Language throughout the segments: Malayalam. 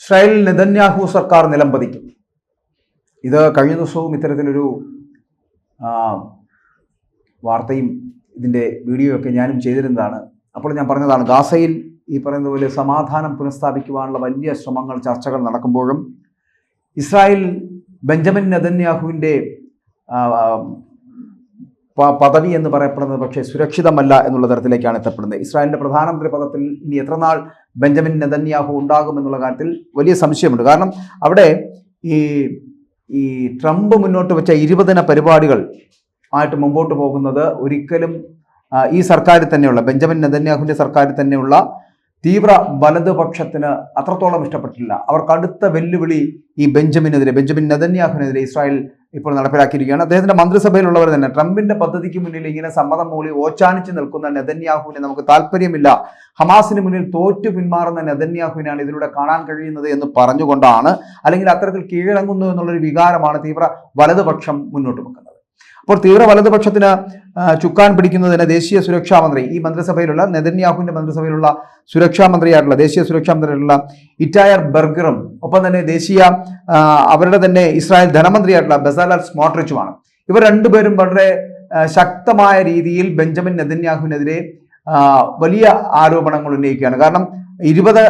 ഇസ്രായേൽ നെതന്യാഹു സർക്കാർ നിലംപതിക്കും. ഇത് കഴിഞ്ഞ ദിവസവും ഇത്തരത്തിലൊരു വാർത്തയും ഇതിൻ്റെ വീഡിയോ ഒക്കെ ഞാനും ചെയ്തിരുന്നതാണ്. അപ്പോൾ ഞാൻ പറഞ്ഞതാണ്, ഗാസയിൽ ഈ പറയുന്ന പോലെ സമാധാനം പുനഃസ്ഥാപിക്കുവാനുള്ള വലിയ ശ്രമങ്ങൾ, ചർച്ചകൾ നടക്കുമ്പോഴും ഇസ്രായേൽ ബെഞ്ചമിൻ നെതന്യാഹുവിൻ്റെ പദവി എന്ന് പറയപ്പെടുന്നത് പക്ഷേ സുരക്ഷിതമല്ല എന്നുള്ള തരത്തിലേക്കാണ് എത്തപ്പെടുന്നത്. ഇസ്രായേലിൻ്റെ പ്രധാനമന്ത്രി പദത്തിൽ ഇനി എത്രനാൾ ബെഞ്ചമിൻ നെതന്യാഹു ഉണ്ടാകും എന്നുള്ള കാര്യത്തിൽ വലിയ സംശയമുണ്ട്. കാരണം അവിടെ ഈ ട്രംപ് മുന്നോട്ട് വെച്ച 20 ദിന പരിപാടികൾ ആയിട്ട് മുമ്പോട്ട് പോകുന്നത് ഒരിക്കലും ഈ സർക്കാരിൽ തന്നെയുള്ള ബെഞ്ചമിൻ നെതന്യാഹുവിൻ്റെ സർക്കാരിൽ തന്നെയുള്ള തീവ്ര വലതുപക്ഷത്തിന് അത്രത്തോളം ഇഷ്ടപ്പെട്ടില്ല. അവർ കടുത്ത വെല്ലുവിളി ഈ ബെഞ്ചമിൻ നെതന്യാഹുവിനെതിരെ ഇസ്രായേൽ ഇപ്പോൾ നടപ്പിലാക്കിയിരിക്കുകയാണ്. അദ്ദേഹത്തിന്റെ മന്ത്രിസഭയിലുള്ളവർ തന്നെ ട്രംപിന്റെ പദ്ധതിക്ക് മുന്നിൽ ഇങ്ങനെ സമ്മതം മൂളി ഓച്ചാനിച്ച് നിൽക്കുന്ന നെതന്യാഹുവിനെ നമുക്ക് താല്പര്യമില്ല, ഹമാസിന് മുന്നിൽ തോറ്റു പിന്മാറുന്ന നെതന്യാഹുവിനാണ് ഇതിലൂടെ കാണാൻ കഴിയുന്നത് എന്ന് പറഞ്ഞുകൊണ്ടാണ്, അല്ലെങ്കിൽ അത്തരത്തിൽ കീഴടങ്ങുന്നു എന്നുള്ളൊരു വികാരമാണ് തീവ്ര വലതുപക്ഷം മുന്നോട്ട് വെക്കുന്നത്. അപ്പോൾ തീവ്ര വലതുപക്ഷത്തിന് ചുക്കാൻ പിടിക്കുന്നതിന് ദേശീയ സുരക്ഷാ മന്ത്രി, ഈ മന്ത്രിസഭയിലുള്ള നെതന്യാഹുവിന്റെ മന്ത്രിസഭയിലുള്ള സുരക്ഷാ മന്ത്രിയായിട്ടുള്ള ദേശീയ സുരക്ഷാ മന്ത്രിയായിട്ടുള്ള ഇറ്റായർ ബെർഗറും ഒപ്പം തന്നെ അവരുടെ തന്നെ ഇസ്രായേൽ ധനമന്ത്രിയായിട്ടുള്ള ബെസാലൽ സ്മോട്രിച്ചുമാണ്. ഇവർ രണ്ടുപേരും വളരെ ശക്തമായ രീതിയിൽ ബെഞ്ചമിൻ നെതന്യാഹുവിനെതിരെ വലിയ ആരോപണങ്ങൾ ഉന്നയിക്കുകയാണ്. കാരണം 20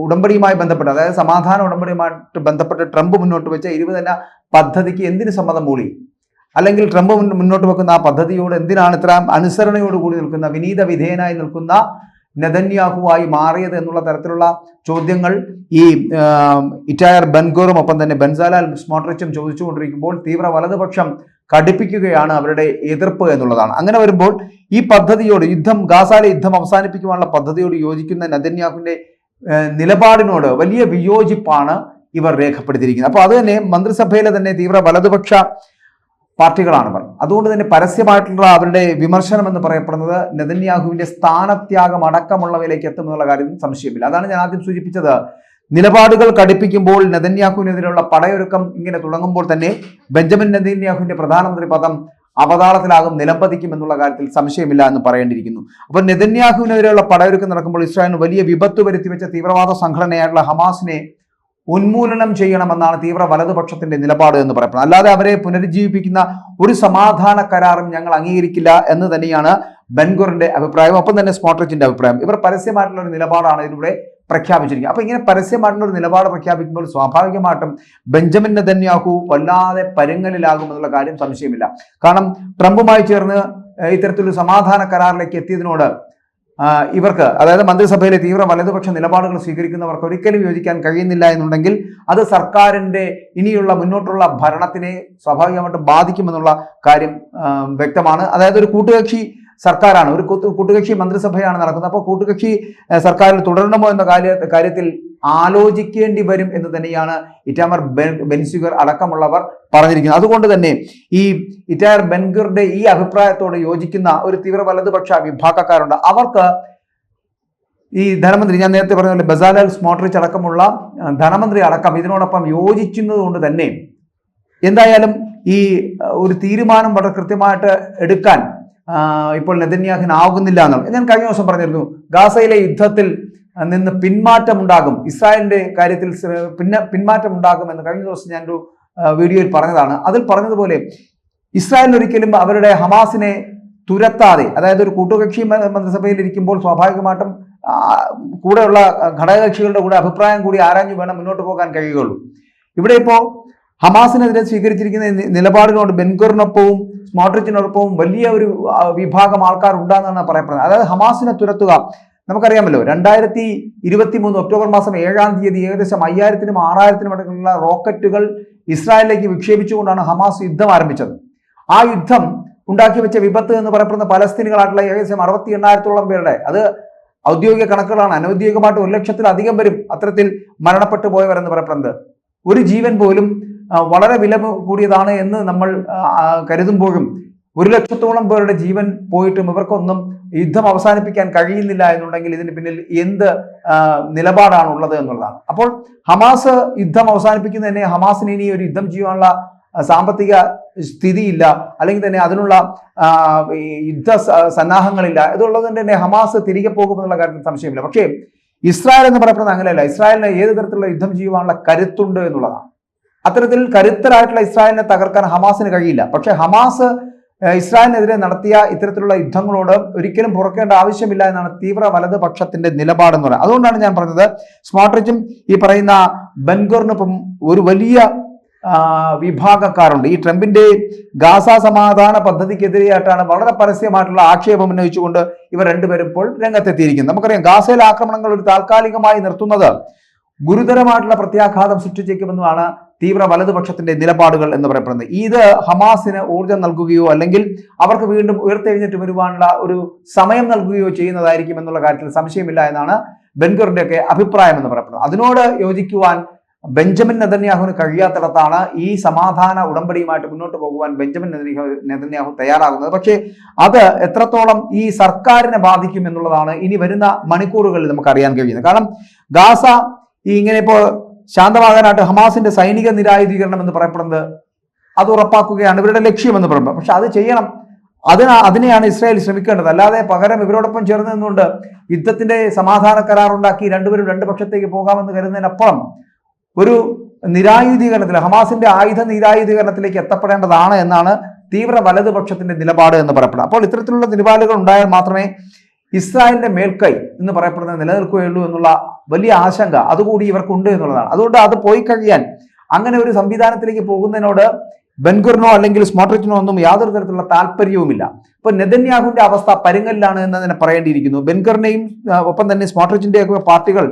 ഉടമ്പടിയുമായി ബന്ധപ്പെട്ട്, അതായത് സമാധാന ഉടമ്പടിയുമായിട്ട് ബന്ധപ്പെട്ട് ട്രംപ് മുന്നോട്ട് വെച്ച 20 ദിന പദ്ധതിക്ക് എന്തിന് സമ്മതം മൂളി, അല്ലെങ്കിൽ ട്രംപ് മുന്നോട്ട് വെക്കുന്ന ആ പദ്ധതിയോട് എന്തിനാണ് ഇത്ര അനുസരണയോടുകൂടി നിൽക്കുന്ന, വിനീത വിധേയനായി നിൽക്കുന്ന നെതന്യാഹുവായി മാറിയത് എന്നുള്ള തരത്തിലുള്ള ചോദ്യങ്ങൾ ഈ ഇറ്റായർ ബെൻഗോറും ഒപ്പം തന്നെ ബെൻസാലൽ സ്മോട്രിച്ചും ചോദിച്ചുകൊണ്ടിരിക്കുമ്പോൾ തീവ്ര വലതുപക്ഷം കടുപ്പിക്കുകയാണ് അവരുടെ എതിർപ്പ് എന്നുള്ളതാണ്. അങ്ങനെ വരുമ്പോൾ ഈ പദ്ധതിയോട്, ഗാസയിലെ യുദ്ധം അവസാനിപ്പിക്കുവാനുള്ള പദ്ധതിയോട് യോജിക്കുന്ന നെതന്യാഹുവിന്റെ നിലപാടിനോട് വലിയ വിയോജിപ്പാണ് ഇവർ രേഖപ്പെടുത്തിയിരിക്കുന്നത്. അപ്പോൾ അത് തന്നെ മന്ത്രിസഭയിലെ തന്നെ തീവ്ര വലതുപക്ഷ പാർട്ടികളാണിവർ. അതുകൊണ്ട് തന്നെ പരസ്യമായിട്ടുള്ള അവരുടെ വിമർശനം എന്ന് പറയപ്പെടുന്നത് നെതന്യാഹുവിന്റെ സ്ഥാനത്യാഗം അടക്കമുള്ളവയിലേക്ക് എത്തുമെന്നുള്ള കാര്യത്തിൽ സംശയമില്ല. അതാണ് ഞാൻ ആദ്യം സൂചിപ്പിച്ചത്. നിലപാടുകൾ കടുപ്പിക്കുമ്പോൾ നെതന്യാഹുവിനെതിരെയുള്ള പടയൊരുക്കം ഇങ്ങനെ തുടങ്ങുമ്പോൾ തന്നെ ബെഞ്ചമിൻ നെതന്യാഹുവിന്റെ പ്രധാനമന്ത്രി പദം അവതാളത്തിലാകും, നിലംപതിക്കും എന്നുള്ള കാര്യത്തിൽ സംശയമില്ല എന്ന് പറയേണ്ടിയിരിക്കുന്നു. അപ്പോൾ നെതന്യാഹുവിനെതിരെയുള്ള പടയൊരുക്കം നടക്കുമ്പോൾ ഇസ്രായേലിന് വലിയ വിപത്ത് വരുത്തിവെച്ച തീവ്രവാദ സംഘടനയായിട്ടുള്ള ഹമാസിനെ ഉന്മൂലനം ചെയ്യണമെന്നാണ് തീവ്ര വലതുപക്ഷത്തിന്റെ നിലപാട് എന്ന് പറയപ്പെടുന്നത്. അല്ലാതെ അവരെ പുനരുജ്ജീവിപ്പിക്കുന്ന ഒരു സമാധാന കരാറും ഞങ്ങൾ അംഗീകരിക്കില്ല എന്ന് തന്നെയാണ് ബെൻഗോറിന്റെ അഭിപ്രായം, ഒപ്പം തന്നെ സ്മോട്രിച്ചിന്റെ അഭിപ്രായം. ഇവർ പരസ്യമായിട്ടുള്ള ഒരു നിലപാടാണ് ഇതിലൂടെ പ്രഖ്യാപിച്ചിരിക്കുന്നത്. അപ്പൊ ഇങ്ങനെ പരസ്യമായിട്ടുള്ള ഒരു നിലപാട് പ്രഖ്യാപിക്കുമ്പോൾ സ്വാഭാവികമായിട്ടും ബെഞ്ചമിൻ നെതന്യാഹു വല്ലാതെ പരുങ്ങലിലാകുമെന്നുള്ള കാര്യം സംശയമില്ല. കാരണം ട്രംപുമായി ചേർന്ന് ഇത്തരത്തിലൊരു സമാധാന കരാറിലേക്ക് എത്തിയതിനോട് ഇവർക്ക്, അതായത് മന്ത്രിസഭയിലെ തീവ്ര വലതുപക്ഷ നിലപാടുകൾ സ്വീകരിക്കുന്നവർക്ക് ഒരിക്കലും യോജിക്കാൻ കഴിയുന്നില്ല എന്നുണ്ടെങ്കിൽ അത് സർക്കാരിന്റെ ഇനിയുള്ള മുന്നോട്ടുള്ള ഭരണത്തിനെ സ്വാഭാവികമായിട്ടും ബാധിക്കുമെന്നുള്ള കാര്യം വ്യക്തമാണ്. അതായത് ഒരു കൂട്ടുകക്ഷി സർക്കാരാണ്, ഒരു കൂട്ടുകക്ഷി മന്ത്രിസഭയാണ് നടക്കുന്നത്. അപ്പോൾ കൂട്ടുകക്ഷി സർക്കാരിൽ തുടരണമോ എന്ന കാര്യത്തിൽ ആലോചിക്കേണ്ടി വരും എന്ന് തന്നെയാണ് ഇറ്റാമർ ബെൻഗൂർ അടക്കമുള്ളവർ പറഞ്ഞിരിക്കുന്നത്. അതുകൊണ്ട് തന്നെ ഈ ഇറ്റാമർ ബെൻഗൂറിന്റെ ഈ അഭിപ്രായത്തോട് യോജിക്കുന്ന ഒരു തീവ്ര വലതുപക്ഷ വിഭാഗക്കാരുണ്ട്. അവർക്ക് ഈ ധനമന്ത്രി, ഞാൻ നേരത്തെ പറഞ്ഞ പോലെ ബെസാലൽ സ്മോട്രിച്ച് അടക്കമുള്ള ധനമന്ത്രി അടക്കം ഇതിനോടൊപ്പം യോജിക്കുന്നത് കൊണ്ട് തന്നെ എന്തായാലും ഈ ഒരു തീരുമാനം വളരെ കൃത്യമായിട്ട് എടുക്കാൻ ഇപ്പോൾ നെതന്യാഹുവിനാകുന്നില്ല എന്നാണ്. ഞാൻ കഴിഞ്ഞ ദിവസം പറഞ്ഞിരുന്നു, ഗാസയിലെ യുദ്ധത്തിൽ നിന്ന് പിന്മാറ്റം ഉണ്ടാകും, ഇസ്രായേലിന്റെ കാര്യത്തിൽ പിന്മാറ്റം ഉണ്ടാകുമെന്ന് കഴിഞ്ഞ ദിവസം ഞാനൊരു വീഡിയോയിൽ പറഞ്ഞതാണ്. അതിൽ പറഞ്ഞതുപോലെ ഇസ്രായേൽ ഒരിക്കലും അവരുടെ ഹമാസിനെ തുരത്താതെ, അതായത് ഒരു കൂട്ടുകക്ഷി മന്ത്രിസഭയിൽ ഇരിക്കുമ്പോൾ സ്വാഭാവികമായിട്ടും കൂടെയുള്ള ഘടകകക്ഷികളുടെ കൂടെ അഭിപ്രായം കൂടി ആരാഞ്ഞു വേണം മുന്നോട്ട് പോകാൻ കഴിയുകയുള്ളൂ. ഇവിടെ ഇപ്പോൾ ഹമാസിനെതിരെ സ്വീകരിച്ചിരിക്കുന്ന നിലപാടിനോട് ബെൻഗൂറിനൊപ്പവും സ്മോട്രിച്ചിനൊപ്പവും വലിയ ഒരു വിഭാഗം ആൾക്കാർ ഉണ്ടാകുന്നതാണ് പറയപ്പെടുന്നത്. അതായത് ഹമാസിനെ തുരത്തുക, നമുക്കറിയാമല്ലോ 2023 ഒക്ടോബർ മാസം 7-ാം തീയതി ഏകദേശം 5000-നും 6000-നും ഇടയ്ക്കുള്ള റോക്കറ്റുകൾ ഇസ്രായേലിലേക്ക് വിക്ഷേപിച്ചുകൊണ്ടാണ് ഹമാസ് യുദ്ധം ആരംഭിച്ചത്. ആ യുദ്ധം ഉണ്ടാക്കി വെച്ച വിപത്ത് എന്ന് പറയപ്പെടുന്ന പലസ്തീനുകളായിട്ടുള്ള ഏകദേശം 68,000-ഓളം പേരുടെ, അത് ഔദ്യോഗിക കണക്കുകളാണ്, അനൗദ്യോഗികമായിട്ട് 1,00,000-ത്തിലധികം പേരും അത്തരത്തിൽ മരണപ്പെട്ടു പോയവർ എന്ന് പറയപ്പെടുന്നത്. ഒരു ജീവൻ പോലും വളരെ വില കൂടിയതാണ് എന്ന് നമ്മൾ കരുതുമ്പോഴും 1,00,000-ഓളം പേരുടെ ജീവൻ പോയിട്ടും ഇവർക്കൊന്നും യുദ്ധം അവസാനിപ്പിക്കാൻ കഴിയുന്നില്ല എന്നുണ്ടെങ്കിൽ ഇതിന് പിന്നിൽ എന്ത് നിലപാടാണ് ഉള്ളത് എന്നുള്ളതാണ്. അപ്പോൾ ഹമാസ് യുദ്ധം അവസാനിപ്പിക്കുന്നതന്നെ ഹമാസിന് ഇനി ഒരു യുദ്ധം ചെയ്യാനുള്ള സാമ്പത്തിക സ്ഥിതിയില്ല, അല്ലെങ്കിൽ തന്നെ അതിനുള്ള യുദ്ധ സന്നാഹങ്ങളില്ല. ഇതുള്ളത് തന്നെ ഹമാസ് തിരികെ പോകുമെന്നുള്ള കാര്യത്തിൽ സംശയമില്ല. പക്ഷേ ഇസ്രായേൽ എന്ന് പറയപ്പെടുന്നത് അങ്ങനെയല്ല. ഇസ്രായേലിന് ഏത് തരത്തിലുള്ള യുദ്ധം ചെയ്യുവാനുള്ള കരുത്തുണ്ട് എന്നുള്ളതാണ്. അത്തരത്തിൽ കരുത്തരായിട്ടുള്ള ഇസ്രായേലിനെ തകർക്കാൻ ഹമാസിന് കഴിയില്ല. പക്ഷേ ഹമാസ് ഇസ്രായേലിനെതിരെ നടത്തിയ ഇത്തരത്തിലുള്ള യുദ്ധങ്ങളോട് ഒരിക്കലും പുറക്കേണ്ട ആവശ്യമില്ല എന്നാണ് തീവ്ര വലതുപക്ഷത്തിന്റെ നിലപാടെന്ന് പറയുന്നത്. അതുകൊണ്ടാണ് ഞാൻ പറഞ്ഞത് സ്മോട്രിച്ചും ഈ പറയുന്ന ബെൻഗുറിനൊപ്പം ഒരു വലിയ വിഭാഗക്കാരുണ്ട്. ഈ ട്രംപിന്റെ ഗാസ സമാധാന പദ്ധതിക്കെതിരെയായിട്ടാണ് വളരെ പരസ്യമായിട്ടുള്ള ആക്ഷേപം ഉന്നയിച്ചുകൊണ്ട് ഇവർ രണ്ടുപേരും ഇപ്പോൾ രംഗത്തെത്തിയിരിക്കുന്നത്. നമുക്കറിയാം ഗാസയിലെ ആക്രമണങ്ങൾ ഒരു താൽക്കാലികമായി നിർത്തുന്നത് ഗുരുതരമായിട്ടുള്ള പ്രത്യാഘാതം സൃഷ്ടിച്ചേക്കുമെന്നാണ് തീവ്ര വലതുപക്ഷത്തിന്റെ നിലപാടുകൾ എന്ന് പറയപ്പെടുന്നത്. ഇത് ഹമാസിന് ഊർജ്ജം നൽകുകയോ അല്ലെങ്കിൽ അവർക്ക് വീണ്ടും ഉയർത്തെഴുന്നേറ്റ് വരുവാനുള്ള ഒരു സമയം നൽകുകയോ ചെയ്യുന്നതായിരിക്കും എന്നുള്ള കാര്യത്തിൽ സംശയമില്ല എന്നാണ് ബെൻഗുറിന്റെ ഒക്കെ അഭിപ്രായം എന്ന് പറയപ്പെടുന്നത്. അതിനോട് യോജിക്കുവാൻ ബെഞ്ചമിൻ നെതന്യാഹുവിന് കഴിയാത്തിടത്താണ് ഈ സമാധാന ഉടമ്പടിയുമായിട്ട് മുന്നോട്ട് പോകുവാൻ ബെഞ്ചമിൻ നെതന്യാഹു തയ്യാറാകുന്നത്. പക്ഷേ അത് എത്രത്തോളം ഈ സർക്കാരിനെ ബാധിക്കും എന്നുള്ളതാണ് ഇനി വരുന്ന മണിക്കൂറുകളിൽ നമുക്ക് അറിയാൻ കഴിയുന്നത്. കാരണം ഗാസ ഇങ്ങനെ ഇപ്പോൾ ശാന്തമാകാനായിട്ട് ഹമാസിന്റെ സൈനിക നിരായുധീകരണം എന്ന് പറയപ്പെടുന്നത് അത് ഉറപ്പാക്കുകയാണ് ഇവരുടെ ലക്ഷ്യമെന്ന് പറയുന്നത്. പക്ഷെ അത് ചെയ്യണം, അതിനെയാണ് ഇസ്രായേൽ ശ്രമിക്കേണ്ടത്. അല്ലാതെ പകരം ഇവരോടൊപ്പം ചേർന്ന് നിന്നുകൊണ്ട് യുദ്ധത്തിന്റെ സമാധാന കരാറുണ്ടാക്കി രണ്ടുപേരും രണ്ട് പക്ഷത്തേക്ക് പോകാമെന്ന് കരുതുന്നതിനപ്പുറം ഒരു നിരായുധീകരണത്തിൽ ഹമാസിന്റെ ആയുധ നിരായുധീകരണത്തിലേക്ക് എത്തപ്പെടേണ്ടതാണ് എന്നാണ് തീവ്ര വലതുപക്ഷത്തിന്റെ നിലപാട് എന്ന് പറയപ്പെടുന്നത്. അപ്പോൾ ഇത്തരത്തിലുള്ള നിലപാടുകൾ ഉണ്ടായാൽ മാത്രമേ ഇസ്രായേലിന്റെ മേൽക്കൈ എന്ന് പറയപ്പെടുന്നത് നിലനിൽക്കുകയുള്ളൂ എന്നുള്ള വലിയ ആശങ്ക അതുകൂടി ഇവർക്കുണ്ട് എന്നുള്ളതാണ്. അതുകൊണ്ട് അത് പോയി കഴിയാൻ അങ്ങനെ ഒരു സംവിധാനത്തിലേക്ക് പോകുന്നതിനോട് ബെൻഗുറിനോ അല്ലെങ്കിൽ സ്മോട്രിച്ചിനോ ഒന്നും യാതൊരു തരത്തിലുള്ള താല്പര്യവുമില്ല. ഇപ്പൊ നെതന്യാഹുവിന്റെ അവസ്ഥ പരുങ്ങലിലാണ് എന്ന് തന്നെ പറയേണ്ടിയിരിക്കുന്നു. ബെൻഗുറിനെയും ഒപ്പം തന്നെ സ്മോട്രിച്ചിന്റെയൊക്കെ പാർട്ടികൾ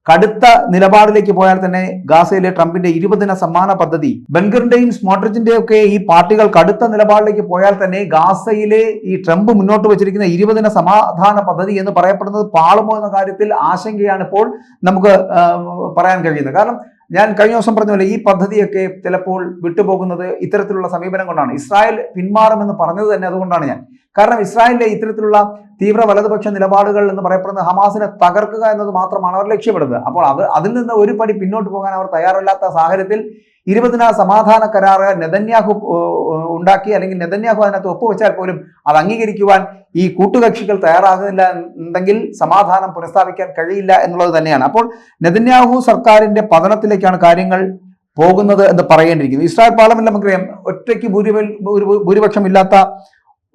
കടുത്ത നിലപാടിലേക്ക് പോയാൽ തന്നെ ഗാസയിലെ ട്രംപിന്റെ 20 ദിന സമ്മാന പദ്ധതി, ബെൻഗറിന്റെയും സ്മോട്രിച്ചിന്റെയും ഒക്കെ ഈ പാർട്ടികൾ കടുത്ത നിലപാടിലേക്ക് പോയാൽ തന്നെ ഗാസയിലെ ഈ ട്രംപ് മുന്നോട്ട് വെച്ചിരിക്കുന്ന 20 ദിന സമാധാന പദ്ധതി എന്ന് പറയപ്പെടുന്നത് പാളുമോ എന്ന കാര്യത്തിൽ ആശങ്കയാണ് ഇപ്പോൾ നമുക്ക് പറയാൻ കഴിയുന്നത്. കാരണം ഞാൻ കഴിഞ്ഞ ദിവസം പറഞ്ഞ പോലെ ഈ പദ്ധതിയൊക്കെ ചിലപ്പോൾ വിട്ടുപോകുന്നത് ഇത്തരത്തിലുള്ള സമീപനം കൊണ്ടാണ്. ഇസ്രായേൽ പിന്മാറുമെന്ന് പറഞ്ഞത് തന്നെ അതുകൊണ്ടാണ് ഞാൻ. കാരണം ഇസ്രായേലിലെ ഇത്തരത്തിലുള്ള തീവ്ര വലതുപക്ഷ നിലപാടുകൾ എന്ന് പറയപ്പെടുന്ന ഹമാസിനെ തകർക്കുക എന്നത് മാത്രമാണ് അവർ ലക്ഷ്യമിടുന്നത്. അപ്പോൾ അതിൽ നിന്ന് ഒരു പടി പിന്നോട്ട് പോകാൻ അവർ തയ്യാറല്ലാത്ത സാഹചര്യത്തിൽ 20 ദിന സമാധാന കരാറ് നെതന്യാഹു ഉണ്ടാക്കി അല്ലെങ്കിൽ നെതന്യാഹു അതിനകത്ത് ഒപ്പുവെച്ചാൽ പോലും അത് അംഗീകരിക്കുവാൻ ഈ കൂട്ടുകക്ഷികൾ തയ്യാറാകുന്നില്ല എന്നുണ്ടെങ്കിൽ സമാധാനം പുനഃസ്ഥാപിക്കാൻ കഴിയില്ല എന്നുള്ളത് തന്നെയാണ്. അപ്പോൾ നെതന്യാഹു സർക്കാരിന്റെ പതനത്തിലേക്കാണ് കാര്യങ്ങൾ പോകുന്നത് എന്ന് പറയേണ്ടിയിരിക്കുന്നു. ഇസ്രായേൽ പാർലമെന്റിൽ നമുക്കറിയാം ഒറ്റയ്ക്ക് ഭൂരിപക്ഷം ഇല്ലാത്ത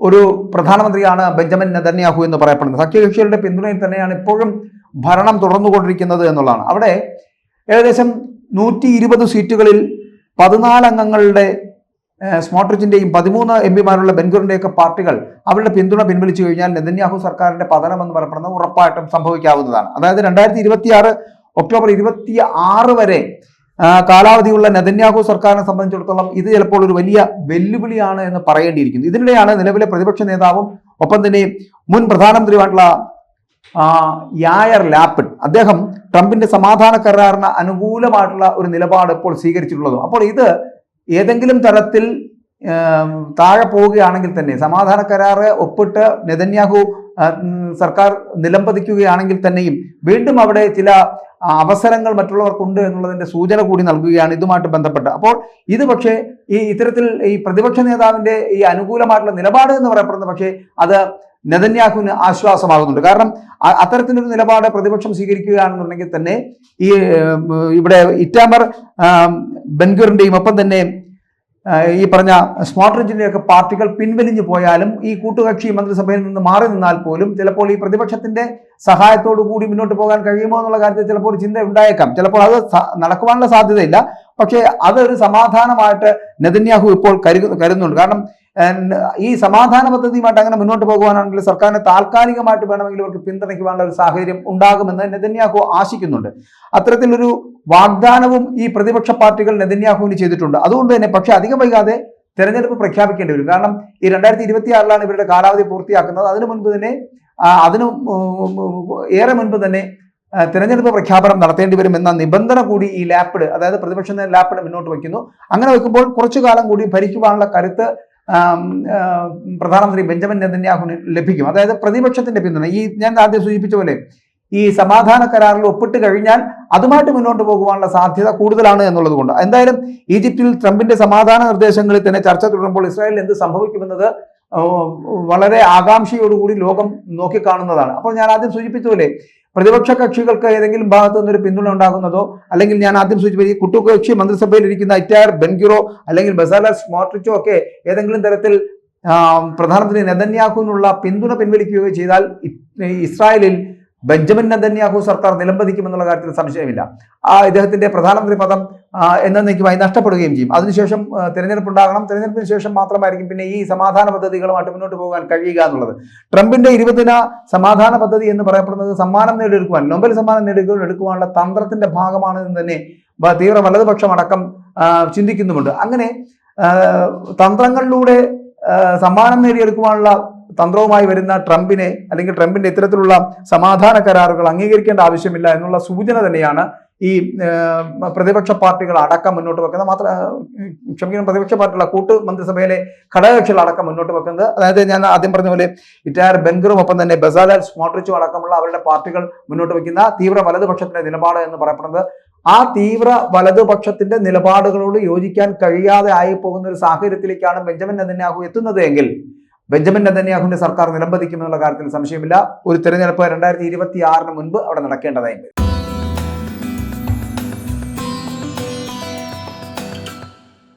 ഒരു പ്രധാനമന്ത്രിയാണ് ബെഞ്ചമിൻ നെതന്യാഹു എന്ന് പറയപ്പെടുന്നത്. സഖ്യകക്ഷികളുടെ പിന്തുണയിൽ തന്നെയാണ് ഇപ്പോഴും ഭരണം തുടർന്നുകൊണ്ടിരിക്കുന്നത് എന്നുള്ളതാണ്. അവിടെ ഏകദേശം 120 സീറ്റുകളിൽ 14 അംഗങ്ങളുടെ സ്മോട്രിച്ചിന്റെയും 13 എംപിമാരുള്ള ബെൻഗുറിന്റെയൊക്കെ പാർട്ടികൾ അവരുടെ പിന്തുണ പിൻവലിച്ചു കഴിഞ്ഞാൽ നെതന്യാഹു സർക്കാരിന്റെ പതനം എന്ന് പറയപ്പെടുന്നത് ഉറപ്പായിട്ടും സംഭവിക്കാവുന്നതാണ്. അതായത് 2026 ഒക്ടോബർ 26 വരെ കാലാവധിയുള്ള നെതന്യാഹു സർക്കാരിനെ സംബന്ധിച്ചിടത്തോളം ഇത് ചിലപ്പോൾ ഒരു വലിയ വെല്ലുവിളിയാണ് എന്ന് പറയേണ്ടിയിരിക്കുന്നു. ഇതിനിടെയാണ് നിലവിലെ പ്രതിപക്ഷ നേതാവും ഒപ്പം തന്നെ മുൻ പ്രധാനമന്ത്രിയുമായിട്ടുള്ള യായർ ലാപ്പിഡ് അദ്ദേഹം ട്രംപിന്റെ സമാധാന കരാറിന് അനുകൂലമായിട്ടുള്ള ഒരു നിലപാട് ഇപ്പോൾ സ്വീകരിച്ചിട്ടുള്ളതും. അപ്പോൾ ഇത് ഏതെങ്കിലും തരത്തിൽ താഴെ പോവുകയാണെങ്കിൽ തന്നെ സമാധാന കരാറ് ഒപ്പിട്ട് നെതന്യാഹു സർക്കാർ നിലംപതിക്കുകയാണെങ്കിൽ തന്നെയും വീണ്ടും അവിടെ ചില അവസരങ്ങൾ മറ്റുള്ളവർക്കുണ്ട് എന്നുള്ളതിന്റെ സൂചന കൂടി നൽകുകയാണ് ഇതുമായിട്ട് ബന്ധപ്പെട്ട്. അപ്പോൾ ഇത് പക്ഷേ ഇത്തരത്തിൽ ഈ പ്രതിപക്ഷ നേതാവിന്റെ ഈ അനുകൂലമായിട്ടുള്ള നിലപാട് എന്ന് പറയപ്പെടുന്നത് പക്ഷേ അത് നെതന്യാഹുവിന് ആശ്വാസമാകുന്നുണ്ട്. കാരണം അത്തരത്തിലൊരു നിലപാട് പ്രതിപക്ഷം സ്വീകരിക്കുകയാണെന്നുണ്ടെങ്കിൽ തന്നെ ഈ ഇവിടെ ഇറ്റാമർ ബെൻഗുറിന്റെയും ഒപ്പം തന്നെ ഈ പറഞ്ഞ സ്മോട്രിച്ചിന്റെയൊക്കെ പാർട്ടികൾ പിൻവലിഞ്ഞു പോയാലും ഈ കൂട്ടുകക്ഷി മന്ത്രിസഭയിൽ നിന്ന് മാറി നിന്നാൽ പോലും ചിലപ്പോൾ ഈ പ്രതിപക്ഷത്തിന്റെ സഹായത്തോടു കൂടി മുന്നോട്ട് പോകാൻ കഴിയുമോ എന്നുള്ള കാര്യത്തിൽ ചിലപ്പോൾ ഒരു ചിന്ത ഉണ്ടായേക്കാം. ചിലപ്പോൾ അത് നടക്കുവാനുള്ള സാധ്യതയില്ല. പക്ഷേ അതൊരു സമാധാനമായിട്ട് നെതന്യാഹു ഇപ്പോൾ കരുതുന്നുണ്ട്. കാരണം ഈ സമാധാന പദ്ധതിയുമായിട്ട് അങ്ങനെ മുന്നോട്ട് പോകുവാനാണെങ്കിൽ സർക്കാരിനെ താൽക്കാലികമായിട്ട് വേണമെങ്കിൽ അവർക്ക് പിന്തുണയ്ക്കുവാനുള്ള ഒരു സാഹചര്യം ഉണ്ടാകുമെന്ന് നെതന്യാഹു ആശിക്കുന്നുണ്ട്. അത്തരത്തിലൊരു വാഗ്ദാനവും ഈ പ്രതിപക്ഷ പാർട്ടികൾ നെതന്യാഹുവിന് ചെയ്തിട്ടുണ്ട്. അതുകൊണ്ട് തന്നെ പക്ഷെ അധികം വൈകാതെ തെരഞ്ഞെടുപ്പ് പ്രഖ്യാപിക്കേണ്ടി വരും. കാരണം ഈ 2026 ഇവരുടെ കാലാവധി പൂർത്തിയാക്കുന്നത്. അതിനു മുൻപ് തന്നെ ഏറെ മുൻപ് തന്നെ തെരഞ്ഞെടുപ്പ് പ്രഖ്യാപനം നടത്തേണ്ടി വരും എന്ന നിബന്ധന കൂടി ഈ ലാപ്പിഡ്, അതായത് പ്രതിപക്ഷ ലാപ്പിഡ് മുന്നോട്ട് വയ്ക്കുന്നു. അങ്ങനെ വയ്ക്കുമ്പോൾ കുറച്ചു കാലം കൂടി ഭരിക്കുവാനുള്ള കരുത്ത് പ്രധാനമന്ത്രി ബെഞ്ചമിൻ നെതന്യാഹുവിന് ലഭിക്കും. അതായത് പ്രതിപക്ഷത്തിന്റെ പിന്തുണ ഞാൻ ആദ്യം സൂചിപ്പിച്ച പോലെ ഈ സമാധാന കരാറിൽ ഒപ്പിട്ട് കഴിഞ്ഞാൽ അതുമായിട്ട് മുന്നോട്ട് പോകുവാനുള്ള സാധ്യത കൂടുതലാണ് എന്നുള്ളത് കൊണ്ട് എന്തായാലും ഈജിപ്തിൽ ട്രംപിന്റെ സമാധാന നിർദ്ദേശങ്ങളിൽ തന്നെ ചർച്ച തുടരുമ്പോൾ ഇസ്രായേലിൽ എന്ത് സംഭവിക്കുമെന്നത് വളരെ ആകാംക്ഷയോടുകൂടി ലോകം നോക്കിക്കാണുന്നതാണ്. അപ്പോൾ ഞാൻ ആദ്യം സൂചിപ്പിച്ച പോലെ പ്രതിപക്ഷ കക്ഷികൾക്ക് ഏതെങ്കിലും ഭാഗത്തു നിന്നൊരു പിന്തുണ ഉണ്ടാകുന്നതോ, അല്ലെങ്കിൽ ഞാൻ ആദ്യം സൂചിപ്പിച്ച ഈ കൂട്ടുകക്ഷി മന്ത്രിസഭയിൽ ഇരിക്കുന്ന ഇറ്റാർ ബെൻഗിറോ അല്ലെങ്കിൽ ബസാല സ്മോട്രിച്ചോ ഒക്കെ ഏതെങ്കിലും തരത്തിൽ പ്രധാനമന്ത്രി നെതന്യാഹുവിനുള്ള പിന്തുണ പിൻവലിക്കുകയോ ചെയ്താൽ ഇസ്രായേലിൽ ബെഞ്ചമിൻ നെതന്യാഹു സർക്കാർ നിലംപതിക്കുമെന്നുള്ള കാര്യത്തിൽ സംശയമില്ല. ഇദ്ദേഹത്തിന്റെ പ്രധാനമന്ത്രി പദം എന്നേക്കുമായി നഷ്ടപ്പെടുകയും ചെയ്യും. അതിനുശേഷം തെരഞ്ഞെടുപ്പ് ഉണ്ടാകണം. തെരഞ്ഞെടുപ്പിന് ശേഷം മാത്രമായിരിക്കും പിന്നെ ഈ സമാധാന പദ്ധതികളുമായിട്ട് മുന്നോട്ട് പോകാൻ കഴിയുക എന്നുള്ളത്. ട്രംപിന്റെ 20 ദിന സമാധാന പദ്ധതി എന്ന് പറയപ്പെടുന്നത് സമ്മാനം നേടിയെടുക്കുവാൻ, നൊബേൽ സമ്മാനം എടുക്കുവാനുള്ള തന്ത്രത്തിന്റെ ഭാഗമാണ് എന്ന് തന്നെ തീവ്ര വലതുപക്ഷം അടക്കം ചിന്തിക്കുന്നുമുണ്ട്. അങ്ങനെ തന്ത്രങ്ങളിലൂടെ സമ്മാനം നേടിയെടുക്കുവാനുള്ള തന്ത്രവുമായി വരുന്ന ട്രംപിനെ, അല്ലെങ്കിൽ ട്രംപിന്റെ ഇത്തരത്തിലുള്ള സമാധാന കരാറുകൾ അംഗീകരിക്കേണ്ട ആവശ്യമില്ല എന്നുള്ള സൂചന തന്നെയാണ് ഈ പ്രതിപക്ഷ പാർട്ടികൾ അടക്കം മുന്നോട്ട് വെക്കുന്നത്. പ്രതിപക്ഷ പാർട്ടികളുടെ കൂട്ടു മന്ത്രിസഭയിലെ ഘടകകക്ഷികൾ അടക്കം മുന്നോട്ട് വെക്കുന്നത്. അതായത് ഞാൻ ആദ്യം പറഞ്ഞ പോലെ ഇറ്റാർ ബെൻഗറും ഒപ്പം തന്നെ ബസാല സ്മോട്രിച്ചും അടക്കമുള്ള അവരുടെ പാർട്ടികൾ മുന്നോട്ട് വെക്കുന്ന തീവ്ര വലതുപക്ഷത്തിന്റെ നിലപാട് എന്ന് പറയപ്പെടുന്നത് ആ തീവ്ര വലതുപക്ഷത്തിന്റെ നിലപാടുകളോട് യോജിക്കാൻ കഴിയാതെ ആയി പോകുന്ന ഒരു സാഹചര്യത്തിലേക്കാണ് ബെഞ്ചമിൻ നെതന്യാഹു എത്തുന്നത് എങ്കിൽ ബെഞ്ചമിൻ നെതന്യാഹുവിന്റെ സർക്കാർ നിലംപതിക്കുമെന്നുള്ള കാര്യത്തിൽ സംശയമില്ല. ഒരു തെരഞ്ഞെടുപ്പ് 2026 മുൻപ് അവിടെ നടക്കേണ്ടതായിട്ടുണ്ട്.